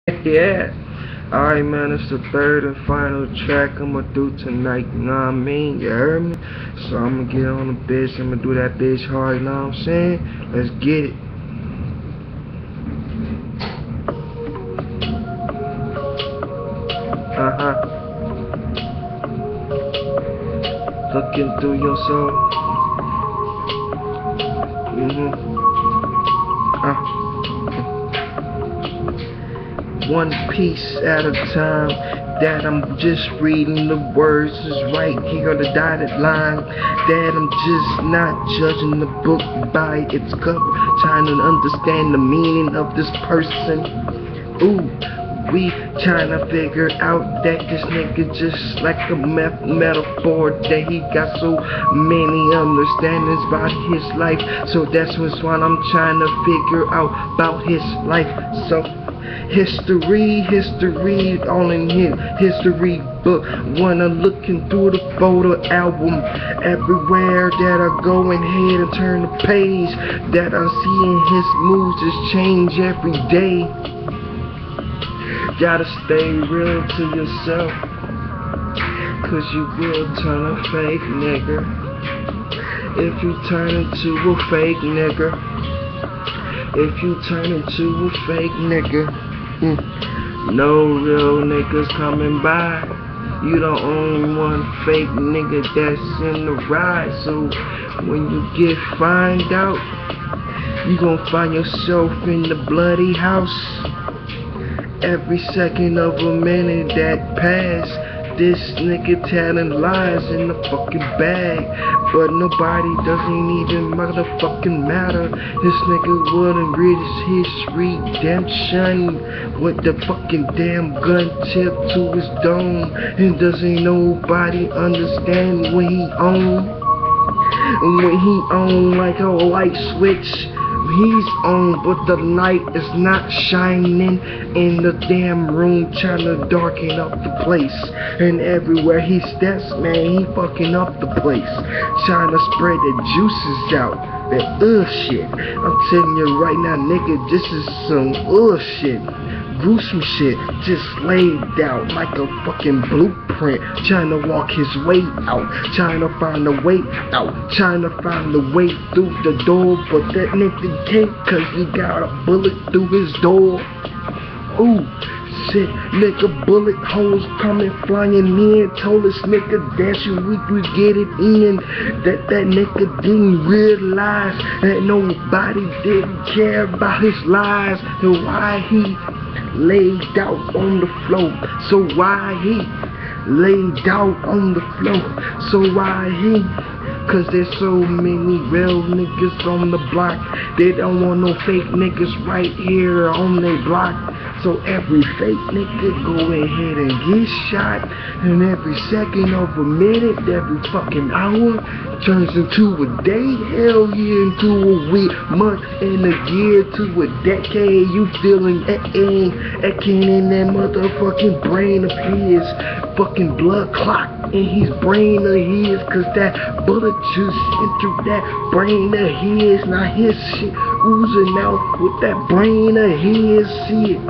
Yeah. Alright, man, it's the third and final track I'ma do tonight, you know what I mean? You heard me? So I'ma get on the bitch, I'ma do that bitch hard, you know what I'm saying? Let's get it. Looking through your soul. One piece at a time, that I'm just reading the words is right here on the dotted line, that I'm just not judging the book by its cover, trying to understand the meaning of this person. Ooh, we trying to figure out that this nigga just like a metaphor, that he got so many understandings about his life. So that's what's what I'm trying to figure out about his life. So history, all in here, history book. When I'm looking through the photo album, everywhere that I go ahead and turn the page, that I'm seeing his moves just change every day. Gotta stay real to yourself, cause you will turn a fake nigga if you turn into a fake nigga. If you turn into a fake nigga, no real niggas coming by. You the only one fake nigga that's in the ride. So when you get find out, you gon' find yourself in the bloody house. Every second of a minute that pass, this nigga telling lies in the fucking bag, but nobody doesn't even motherfucking matter. This nigga wouldn't reach his redemption with the fucking damn gun tip to his dome, and doesn't nobody understand when he on like a light switch. He's on, but the light is not shining in the damn room, trying to darken up the place. And everywhere he steps, man, he fucking up the place, trying to spread the juices out. That shit. I'm telling you right now, nigga, this is some shit. Gruesome shit, just laid out like a fucking blueprint, trying to walk his way out, trying to find a way out, trying to find a way through the door, but that nigga can't, cause he got a bullet through his door. Ooh, shit, nigga, bullet holes coming flying in, told this nigga that we could get it in, that nigga didn't realize that nobody didn't care about his lies, and why he laid out on the floor. So why he laid out on the floor? So why he? Cause there's so many real niggas on the block. They don't want no fake niggas right here on their block. So every fake nigga go ahead and get shot, and every second of a minute, every fucking hour turns into a day, hell yeah, into a week, month, and a year, to a decade. You feeling echoing in that motherfucking brain of his, fucking blood clot in his brain of his, cause that bullet just entered that brain of his. Now his shit oozing out with that brain of his shit.